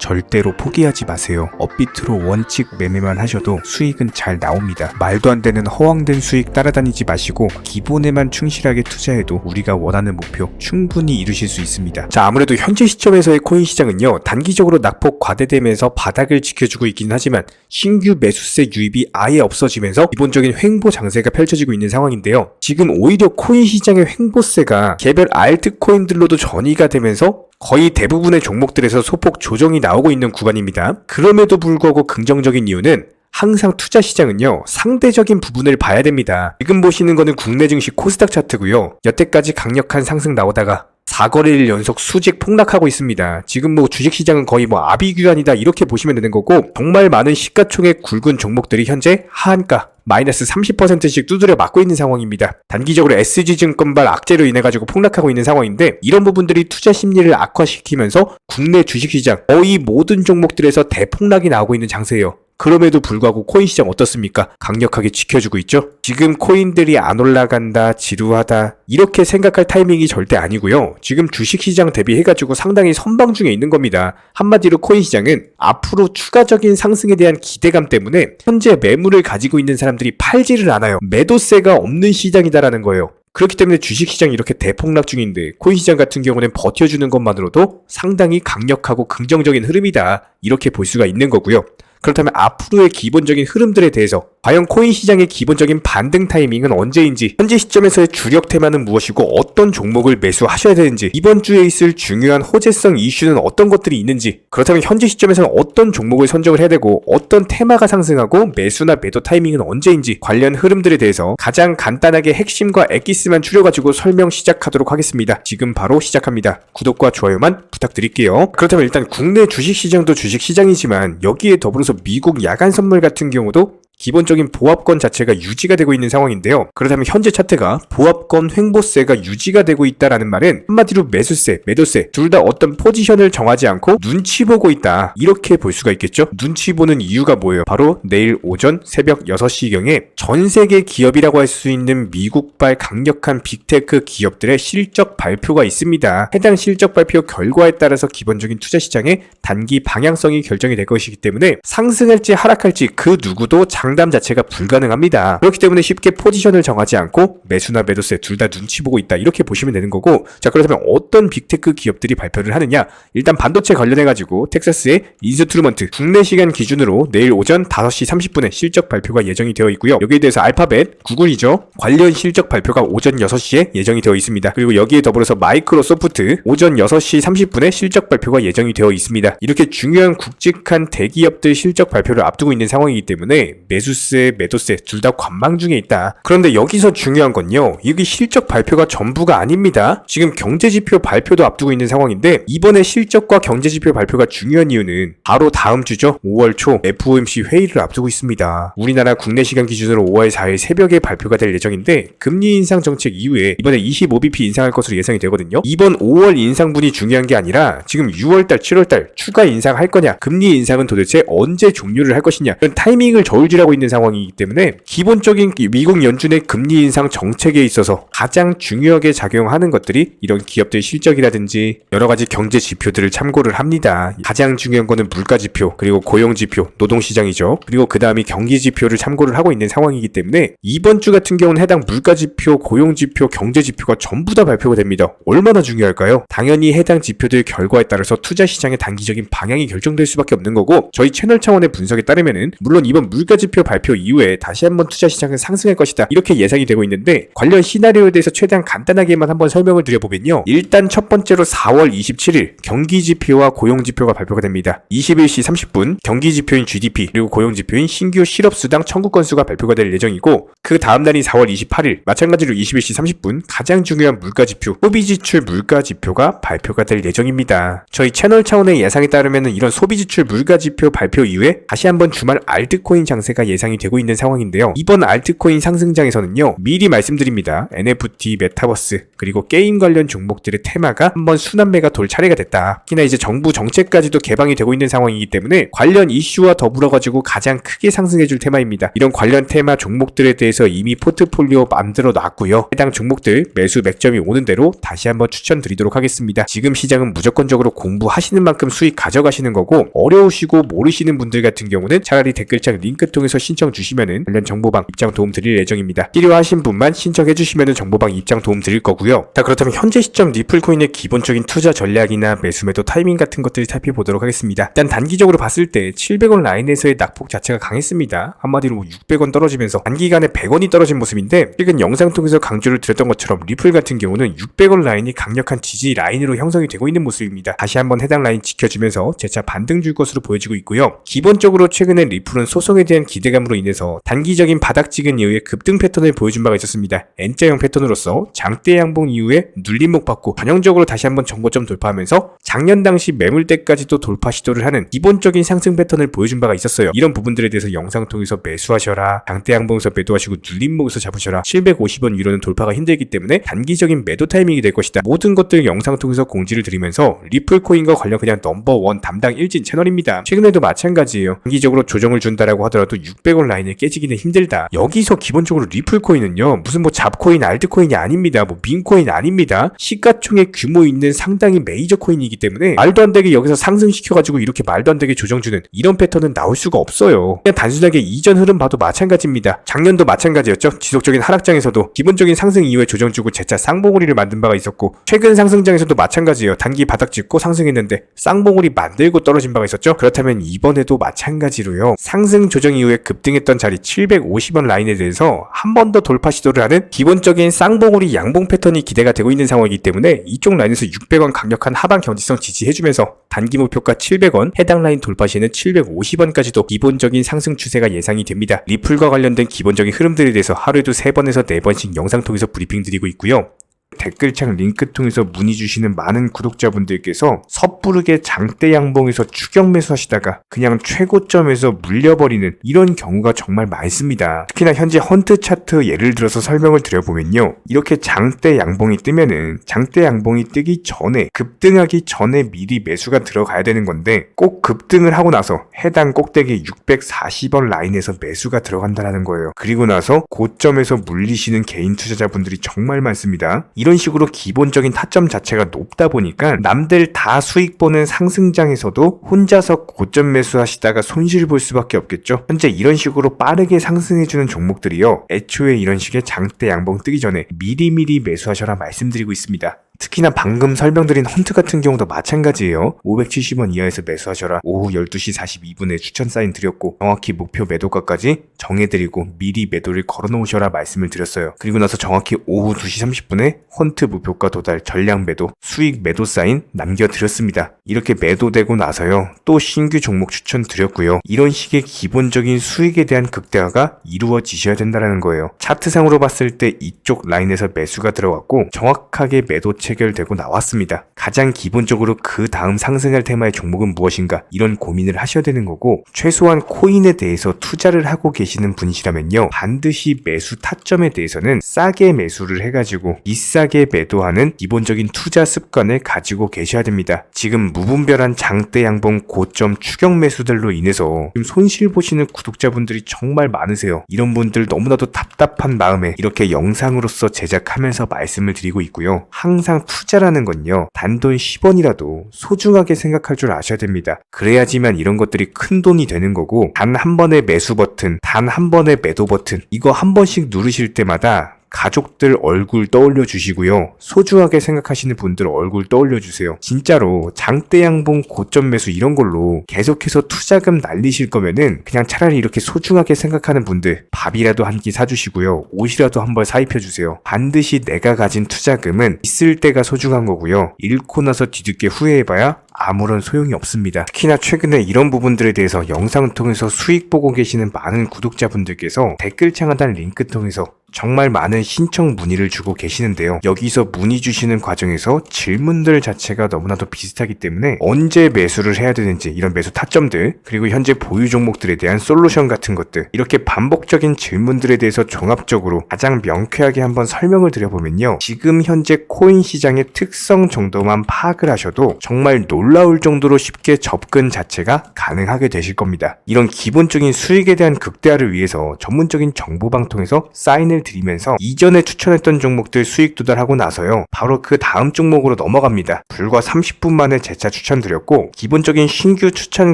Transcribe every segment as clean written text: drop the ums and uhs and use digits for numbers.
절대로 포기하지 마세요. 업비트로 원칙 매매만 하셔도 수익은 잘 나옵니다. 말도 안 되는 허황된 수익 따라다니지 마시고 기본에만 충실하게 투자해도 우리가 원하는 목표 충분히 이루실 수 있습니다. 자, 아무래도 현재 시점에서의 코인 시장은요, 단기적으로 낙폭 과대되면서 바닥을 지켜주고 있긴 하지만 신규 매수세 유입이 아예 없어지면서 기본적인 횡보 장세가 펼쳐지고 있는 상황인데요. 지금 오히려 코인 시장의 횡보세가 개별 알트코인들로도 전이가 되면서 거의 대부분의 종목들에서 소폭 조정이 나오고 있는 구간입니다. 그럼에도 불구하고 긍정적인 이유는 항상 투자 시장은요, 상대적인 부분을 봐야 됩니다. 지금 보시는 거는 국내 증시 코스닥 차트고요. 여태까지 강력한 상승 나오다가 4거래일 연속 수직 폭락하고 있습니다. 지금 주식시장은 거의 아비규환이다 이렇게 보시면 되는 거고, 정말 많은 시가총액 굵은 종목들이 현재 하한가 마이너스 30%씩 두드려 맞고 있는 상황입니다. 단기적으로 SG증권발 악재로 인해가지고 폭락하고 있는 상황인데, 이런 부분들이 투자 심리를 악화시키면서 국내 주식시장 거의 모든 종목들에서 대폭락이 나오고 있는 장세예요. 그럼에도 불구하고 코인 시장 어떻습니까? 강력하게 지켜주고 있죠? 지금 코인들이 안 올라간다, 지루하다 이렇게 생각할 타이밍이 절대 아니고요. 지금 주식시장 대비해가지고 상당히 선방 중에 있는 겁니다. 한마디로 코인 시장은 앞으로 추가적인 상승에 대한 기대감 때문에 현재 매물을 가지고 있는 사람들이 팔지를 않아요. 매도세가 없는 시장이다라는 거예요. 그렇기 때문에 주식시장이 이렇게 대폭락 중인데 코인시장 같은 경우는 버텨주는 것만으로도 상당히 강력하고 긍정적인 흐름이다 이렇게 볼 수가 있는 거고요. 그렇다면 앞으로의 기본적인 흐름들에 대해서 과연 코인 시장의 기본적인 반등 타이밍은 언제인지, 현재 시점에서의 주력 테마는 무엇이고 어떤 종목을 매수하셔야 되는지, 이번 주에 있을 중요한 호재성 이슈는 어떤 것들이 있는지, 그렇다면 현재 시점에서는 어떤 종목을 선정을 해야 되고 어떤 테마가 상승하고 매수나 매도 타이밍은 언제인지 관련 흐름들에 대해서 가장 간단하게 핵심과 엑기스만 추려가지고 설명 시작하도록 하겠습니다. 지금 바로 시작합니다. 구독과 좋아요만 부탁드릴게요. 그렇다면 일단 국내 주식시장도 주식시장이지만 여기에 더불어서 미국 야간 선물 같은 경우도 기본적인 보합권 자체가 유지가 되고 있는 상황인데요. 그렇다면 현재 차트가 보합권 횡보세가 유지가 되고 있다라는 말은 한마디로 매수세, 매도세 둘 다 어떤 포지션을 정하지 않고 눈치 보고 있다 이렇게 볼 수가 있겠죠. 눈치 보는 이유가 뭐예요? 바로 내일 오전 새벽 6시경에 전 세계 기업이라고 할 수 있는 미국발 강력한 빅테크 기업들의 실적 발표가 있습니다. 해당 실적 발표 결과에 따라서 기본적인 투자 시장의 단기 방향성이 결정이 될 것이기 때문에 상승할지 하락할지 그 누구도 장담 자체가 불가능합니다. 그렇기 때문에 쉽게 포지션을 정하지 않고 매수나 매도세 둘 다 눈치 보고 있다 이렇게 보시면 되는 거고, 자, 그렇다면 어떤 빅테크 기업들이 발표를 하느냐, 일단 반도체 관련해가지고 텍사스의 인스트루먼트 국내 시간 기준으로 내일 오전 5시 30분에 실적 발표가 예정이 되어 있고요. 여기에 대해서 알파벳, 구글이죠, 관련 실적 발표가 오전 6시에 예정이 되어 있습니다. 그리고 여기에 더불어서 마이크로소프트 오전 6시 30분에 실적 발표가 예정이 되어 있습니다. 이렇게 중요한 굵직한 대기업들 실적 발표를 앞두고 있는 상황이기 때문에 매수세, 매도세 둘 다 관망 중에 있다. 그런데 여기서 중요한 건요, 여기 실적 발표가 전부가 아닙니다. 지금 경제지표 발표도 앞두고 있는 상황인데, 이번에 실적과 경제지표 발표가 중요한 이유는 바로 다음 주죠. 5월 초 FOMC 회의를 앞두고 있습니다. 우리나라 국내 시간 기준으로 5월 4일 새벽에 발표가 될 예정인데, 금리 인상 정책 이후에 이번에 25bp 인상할 것으로 예상이 되거든요. 이번 5월 인상분이 중요한 게 아니라 지금 6월달, 7월달 추가 인상할 거냐, 금리 인상은 도대체 언제 종료를 할 것이냐, 이런 타이밍을 저울질하고 있는 상황이기 때문에 기본적인 미국 연준의 금리 인상 정책에 있어서 가장 중요하게 작용하는 것들이 이런 기업들 실적이라든지 여러 가지 경제 지표들을 참고를 합니다. 가장 중요한 거는 물가 지표, 그리고 고용 지표, 노동 시장이죠. 그리고 그 다음이 경기 지표를 참고를 하고 있는 상황이기 때문에 이번 주 같은 경우는 해당 물가 지표, 고용 지표, 경제 지표가 전부 다 발표가 됩니다. 얼마나 중요할까요? 당연히 해당 지표들 결과에 따라서 투자 시장의 단기적인 방향이 결정될 수밖에 없는 거고, 저희 채널 차원의 분석에 따르면은 물론 이번 물가 지표 발표 이후에 다시 한번 투자 시장은 상승할 것이다 이렇게 예상이 되고 있는데, 관련 시나리오에 대해서 최대한 간단하게만 한번 설명을 드려보면요, 일단 첫 번째로 4월 27일 경기지표와 고용지표가 발표가 됩니다. 21시 30분 경기지표인 GDP 그리고 고용지표인 신규 실업수당 청구 건수가 발표가 될 예정이고, 그 다음 날인 4월 28일 마찬가지로 21시 30분 가장 중요한 물가지표, 소비지출 물가지표가 발표가 될 예정입니다. 저희 채널 차원의 예상에 따르면 이런 소비지출 물가지표 발표 이후에 다시 한번 주말 알트코인 장세가 추세가 예상이 되고 있는 상황인데요. 이번 알트코인 상승장에서는요, 미리 말씀드립니다. NFT, 메타버스, 그리고 게임 관련 종목들의 테마가 한번 순환매가 돌 차례가 됐다. 특히나 이제 정부 정책까지도 개방이 되고 있는 상황이기 때문에 관련 이슈와 더불어가지고 가장 크게 상승해줄 테마입니다. 이런 관련 테마 종목들에 대해서 이미 포트폴리오 만들어 놨고요. 해당 종목들 매수 맥점이 오는 대로 다시 한번 추천드리도록 하겠습니다. 지금 시장은 무조건적으로 공부하시는 만큼 수익 가져가시는 거고, 어려우시고 모르시는 분들 같은 경우는 차라리 댓글창 링크 통해서 신청 주시면은 관련 정보방 입장 도움 드릴 예정입니다. 필요하신 분만 신청해 주시면은 정보방 입장 도움 드릴 거고요. 자, 그렇다면 현재 시점 리플코인의 기본적인 투자 전략이나 매수 매도 타이밍 같은 것들을 살펴보도록 하겠습니다. 일단 단기적으로 봤을 때 700원 라인에서의 낙폭 자체가 강했습니다. 한마디로 600원 떨어지면서 단기간에 100원이 떨어진 모습인데, 최근 영상 통해서 강조를 드렸던 것처럼 리플 같은 경우는 600원 라인이 강력한 지지 라인으로 형성이 되고 있는 모습입니다. 다시 한번 해당 라인 지켜주면서 재차 반등 줄 것으로 보여지고 있고요. 기본적으로 최근에 리플은 소송에 대한 기대감으로 인해서 단기적인 바닥 찍은 이후에 급등 패턴을 보여준 바가 있었습니다. N자형 패턴으로서 장대 양봉 이후에 눌림목 받고 전형적으로 다시 한번 정고점 돌파하면서 작년 당시 매물대까지도 돌파 시도를 하는 기본적인 상승 패턴을 보여준 바가 있었어요. 이런 부분들에 대해서 영상 통해서 매수하셔라, 장대 양봉에서 매도하시고 눌림목에서 잡으셔라, 750원 위로는 돌파가 힘들기 때문에 단기적인 매도 타이밍이 될 것이다. 모든 것들 영상 통해서 공지를 드리면서 리플코인과 관련 그냥 넘버원 담당 일진 채널입니다. 최근에도 마찬가지예요. 단기적으로 조정을 준다라고 하더라도 600원 라인을 깨지기는 힘들다. 여기서 기본적으로 리플코인은요, 무슨 뭐 잡코인, 알트코인이 아닙니다. 뭐 민코인 아닙니다. 시가총액 규모 있는 상당히 메이저 코인이기 때문에 말도 안 되게 여기서 상승시켜가지고 이렇게 말도 안 되게 조정 주는 이런 패턴은 나올 수가 없어요. 그냥 단순하게 이전 흐름 봐도 마찬가지입니다. 작년도 마찬가지였죠. 지속적인 하락장에서도 기본적인 상승 이후에 조정 주고 재차 쌍봉우리를 만든 바가 있었고, 최근 상승장에서도 마찬가지예요. 단기 바닥 짚고 상승했는데 쌍봉우리 만들고 떨어진 바가 있었죠. 그렇다면 이번에도 마찬가지로요, 상승 조정 이후에 급등했던 자리 750원 라인에 대해서 한 번 더 돌파 시도를 하는 기본적인 쌍봉우리 양봉 패턴이 기대가 되고 있는 상황이기 때문에 이쪽 라인에서 600원 강력한 하방 경직성 지지해주면서 단기 목표가 700원, 해당 라인 돌파 시에는 750원까지도 기본적인 상승 추세가 예상이 됩니다. 리플과 관련된 기본적인 흐름들에 대해서 하루에도 3번에서 4번씩 영상 통해서 브리핑 드리고 있고요. 댓글창 링크 통해서 문의 주시는 많은 구독자분들께서 섣부르게 장대 양봉에서 추격 매수하시다가 그냥 최고점에서 물려버리는 이런 경우가 정말 많습니다. 특히나 현재 헌트 차트 예를 들어서 설명을 드려보면요, 이렇게 장대 양봉이 뜨면은 장대 양봉이 뜨기 전에, 급등하기 전에 미리 매수가 들어가야 되는 건데, 꼭 급등을 하고 나서 해당 꼭대기 640원 라인에서 매수가 들어간다는 거예요. 그리고 나서 고점에서 물리시는 개인 투자자분들이 정말 많습니다. 이런 식으로 기본적인 타점 자체가 높다 보니까 남들 다 수익 보는 상승장에서도 혼자서 고점 매수하시다가 손실 볼 수밖에 없겠죠. 현재 이런 식으로 빠르게 상승해주는 종목들이요, 애초에 이런 식의 장대 양봉 뜨기 전에 미리미리 매수하셔라 말씀드리고 있습니다. 특히나 방금 설명드린 헌트 같은 경우도 마찬가지예요. 570원 이하에서 매수하셔라. 오후 12시 42분에 추천 사인 드렸고, 정확히 목표 매도가까지 정해드리고 미리 매도를 걸어놓으셔라 말씀을 드렸어요. 그리고 나서 정확히 오후 2시 30분에 헌트 목표가 도달, 전량 매도, 수익 매도 사인 남겨드렸습니다. 이렇게 매도되고 나서요, 또 신규 종목 추천 드렸고요. 이런 식의 기본적인 수익에 대한 극대화가 이루어지셔야 된다는 거예요. 차트상으로 봤을 때 이쪽 라인에서 매수가 들어갔고 정확하게 매도 체결되고 나왔습니다. 가장 기본적으로 그 다음 상승할 테마의 종목은 무엇인가, 이런 고민을 하셔야 되는 거고, 최소한 코인에 대해서 투자를 하고 계시는 분이시라면요, 반드시 매수 타점에 대해서는 싸게 매수를 해가지고 비싸게 매도하는 기본적인 투자 습관을 가지고 계셔야 됩니다. 지금 무분별한 장대 양봉 고점 추격 매수들로 인해서 지금 손실 보시는 구독자분들이 정말 많으세요. 이런 분들 너무나도 답답한 마음에 이렇게 영상으로서 제작하면서 말씀을 드리고 있고요. 항상 투자라는 건요, 단돈 10원이라도 소중하게 생각할 줄 아셔야 됩니다. 그래야지만 이런 것들이 큰 돈이 되는 거고, 단 한 번의 매수 버튼, 단 한 번의 매도 버튼, 이거 한 번씩 누르실 때마다 가족들 얼굴 떠올려 주시고요, 소중하게 생각하시는 분들 얼굴 떠올려 주세요. 진짜로 장대 양봉 고점 매수 이런 걸로 계속해서 투자금 날리실 거면은 그냥 차라리 이렇게 소중하게 생각하는 분들 밥이라도 한 끼 사주시고요, 옷이라도 한 벌 사입혀 주세요. 반드시 내가 가진 투자금은 있을 때가 소중한 거고요, 잃고 나서 뒤늦게 후회해봐야 아무런 소용이 없습니다. 특히나 최근에 이런 부분들에 대해서 영상을 통해서 수익 보고 계시는 많은 구독자분들께서 댓글창 하단 링크 통해서 정말 많은 신청 문의를 주고 계시는데요. 여기서 문의 주시는 과정에서 질문들 자체가 너무나도 비슷하기 때문에 언제 매수를 해야 되는지 이런 매수 타점들, 그리고 현재 보유 종목들에 대한 솔루션 같은 것들, 이렇게 반복적인 질문들에 대해서 종합적으로 가장 명쾌하게 한번 설명을 드려보면요. 지금 현재 코인 시장의 특성 정도만 파악을 하셔도 정말 놀라울 정도로 쉽게 접근 자체가 가능하게 되실 겁니다. 이런 기본적인 수익에 대한 극대화를 위해서 전문적인 정보방 통해서 사인을 드리면서 이전에 추천했던 종목들 수익 도달하고 나서요. 바로 그 다음 종목으로 넘어갑니다. 불과 30분 만에 재차 추천드렸고 기본적인 신규 추천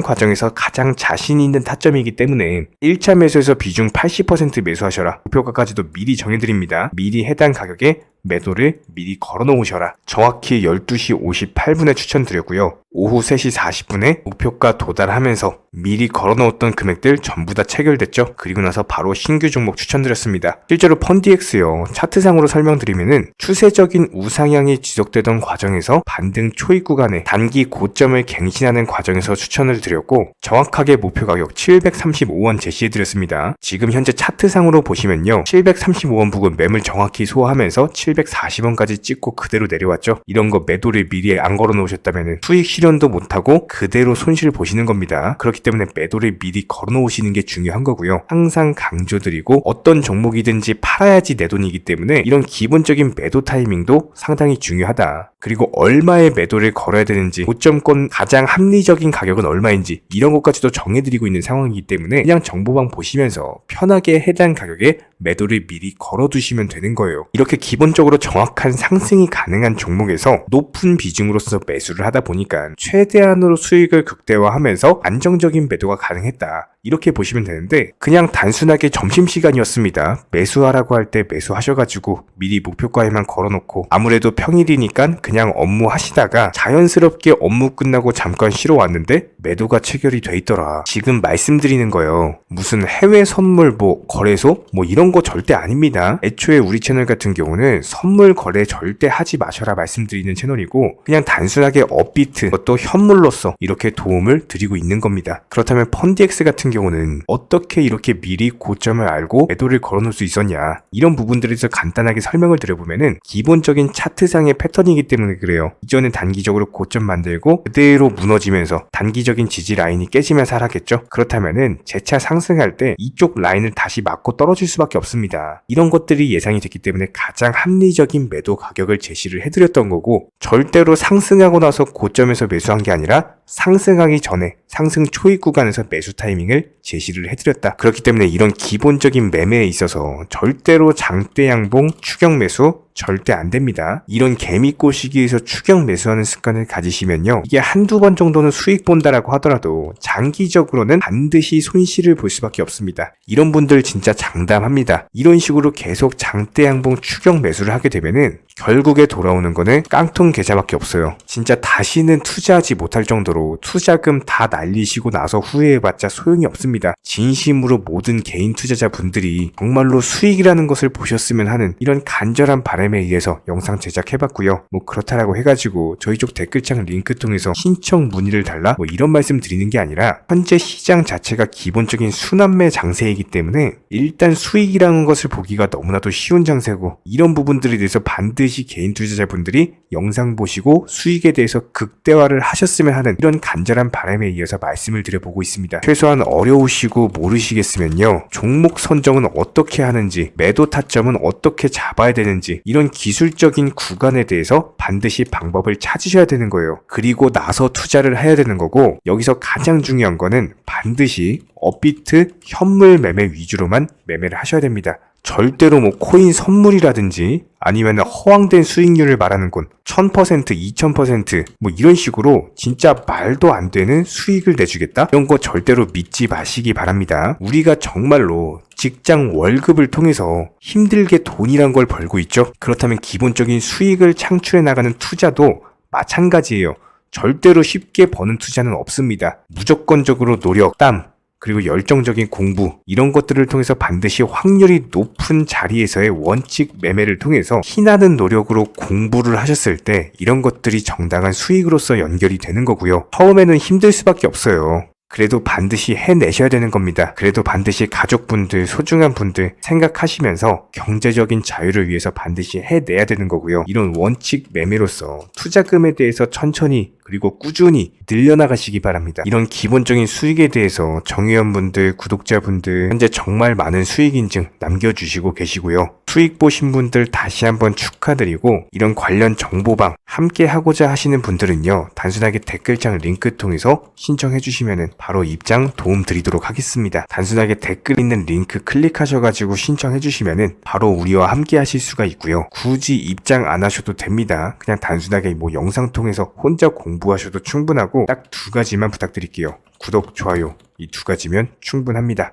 과정에서 가장 자신 있는 타점이기 때문에 1차 매수에서 비중 80% 매수하셔라. 목표가까지도 미리 정해드립니다. 미리 해당 가격에 매도를 미리 걸어 놓으셔라. 정확히 12시 58분에 추천드렸고요. 오후 3시 40분에 목표가 도달하면서 미리 걸어 놓았던 금액들 전부 다 체결됐죠. 그리고 나서 바로 신규 종목 추천드렸습니다. 실제로 펀디엑스요. 차트상으로 설명드리면은 추세적인 우상향이 지속되던 과정에서 반등 초입 구간에 단기 고점을 갱신하는 과정에서 추천을 드렸고 정확하게 목표 가격 735원 제시해드렸습니다. 지금 현재 차트상으로 보시면요. 735원 부근 매물 정확히 소화하면서 740원까지 찍고 그대로 내려왔죠. 이런 거 매도를 미리 안 걸어 놓으셨다면 수익 실현도 못하고 그대로 손실 보시는 겁니다. 그렇기 때문에 매도를 미리 걸어 놓으시는 게 중요한 거고요. 항상 강조드리고 어떤 종목이든지 팔아야지 내 돈이기 때문에 이런 기본적인 매도 타이밍도 상당히 중요하다. 그리고 얼마의 매도를 걸어야 되는지, 고점권 가장 합리적인 가격은 얼마인지 이런 것까지도 정해드리고 있는 상황이기 때문에 그냥 정보방 보시면서 편하게 해당 가격에 매도를 미리 걸어두시면 되는 거예요. 이렇게 기본적으로 정확한 상승이 가능한 종목에서 높은 비중으로서 매수를 하다 보니까 최대한으로 수익을 극대화하면서 안정적인 매도가 가능했다. 이렇게 보시면 되는데 그냥 단순하게 점심시간이었습니다. 매수하라고 할 때 매수하셔가지고 미리 목표가에만 걸어놓고 아무래도 평일이니까 그냥 업무 하시다가 자연스럽게 업무 끝나고 잠깐 쉬러 왔는데 매도가 체결이 돼 있더라. 지금 말씀드리는 거예요. 무슨 해외 선물 거래소 이런 거 절대 아닙니다. 애초에 우리 채널 같은 경우는 선물 거래 절대 하지 마셔라 말씀드리는 채널이고 그냥 단순하게 업비트 또 현물로서 이렇게 도움을 드리고 있는 겁니다. 그렇다면 펀디엑스 같은 경우는 어떻게 이렇게 미리 고점을 알고 매도를 걸어놓을 수 있었냐, 이런 부분들에 대해서 간단하게 설명을 드려보면은 기본적인 차트상의 패턴이기 때문에 그래요. 이전에 단기적으로 고점 만들고 그대로 무너지면서 단기적인 지지 라인이 깨지면서 하락했죠. 그렇다면은 재차 상승할 때 이쪽 라인을 다시 맞고 떨어질 수밖에 없습니다. 이런 것들이 예상이 됐기 때문에 가장 합리적인 매도 가격을 제시를 해드렸던 거고 절대로 상승하고 나서 고점에서 매수한 게 아니라 상승하기 전에 상승 초입 구간에서 매수 타이밍을 제시를 해드렸다. 그렇기 때문에 이런 기본적인 매매에 있어서 절대로 장대 양봉 추격 매수 절대 안 됩니다. 이런 개미꼬 시기에서 추격 매수하는 습관을 가지시면요. 이게 한두 번 정도는 수익 본다라고 하더라도 장기적으로는 반드시 손실을 볼 수밖에 없습니다. 이런 분들 진짜 장담합니다. 이런 식으로 계속 장대 양봉 추격 매수를 하게 되면은 결국에 돌아오는 거는 깡통 계좌밖에 없어요. 진짜 다시는 투자하지 못할 정도로 투자금 다 날리시고 나서 후회해봤자 소용이 없습니다. 진심으로 모든 개인 투자자분들이 정말로 수익이라는 것을 보셨으면 하는 이런 간절한 바람에 의해서 영상 제작해봤고요. 그렇다라고 해가지고 저희 쪽 댓글창 링크 통해서 신청 문의를 달라 이런 말씀 드리는 게 아니라 현재 시장 자체가 기본적인 순환매 장세이기 때문에 일단 수익이라는 것을 보기가 너무나도 쉬운 장세고 이런 부분들에 대해서 반드시 개인 투자자분들이 영상 보시고 수익에 대해서 극대화를 하셨으면 하는 이런 간절한 바람에 이어서 말씀을 드려보고 있습니다. 최소한 어려우시고 모르시겠으면요. 종목 선정은 어떻게 하는지, 매도 타점은 어떻게 잡아야 되는지 이런 기술적인 구간에 대해서 반드시 방법을 찾으셔야 되는 거예요. 그리고 나서 투자를 해야 되는 거고 여기서 가장 중요한 거는 반드시 업비트 현물 매매 위주로만 매매를 하셔야 됩니다. 절대로 코인 선물이라든지 아니면 허황된 수익률을 말하는 건 1000%, 2000% 이런 식으로 진짜 말도 안 되는 수익을 내주겠다? 이런 거 절대로 믿지 마시기 바랍니다. 우리가 정말로 직장 월급을 통해서 힘들게 돈이란 걸 벌고 있죠. 그렇다면 기본적인 수익을 창출해 나가는 투자도 마찬가지예요. 절대로 쉽게 버는 투자는 없습니다. 무조건적으로 노력, 땀, 그리고 열정적인 공부 이런 것들을 통해서 반드시 확률이 높은 자리에서의 원칙 매매를 통해서 피나는 노력으로 공부를 하셨을 때 이런 것들이 정당한 수익으로서 연결이 되는 거고요. 처음에는 힘들 수밖에 없어요. 그래도 반드시 해내셔야 되는 겁니다. 그래도 반드시 가족분들, 소중한 분들 생각하시면서 경제적인 자유를 위해서 반드시 해내야 되는 거고요. 이런 원칙 매매로서 투자금에 대해서 천천히 그리고 꾸준히 늘려나가시기 바랍니다. 이런 기본적인 수익에 대해서 정회원분들, 구독자분들 현재 정말 많은 수익 인증 남겨주시고 계시고요. 수익 보신 분들 다시 한번 축하드리고 이런 관련 정보방 함께 하고자 하시는 분들은요. 단순하게 댓글창 링크 통해서 신청해 주시면 바로 입장 도움 드리도록 하겠습니다. 단순하게 댓글 있는 링크 클릭하셔가지고 신청해 주시면 바로 우리와 함께 하실 수가 있고요. 굳이 입장 안 하셔도 됩니다. 그냥 단순하게 뭐 영상 통해서 혼자 공부하셔도 충분하고 딱 두 가지만 부탁드릴게요. 구독, 좋아요 이 두 가지면 충분합니다.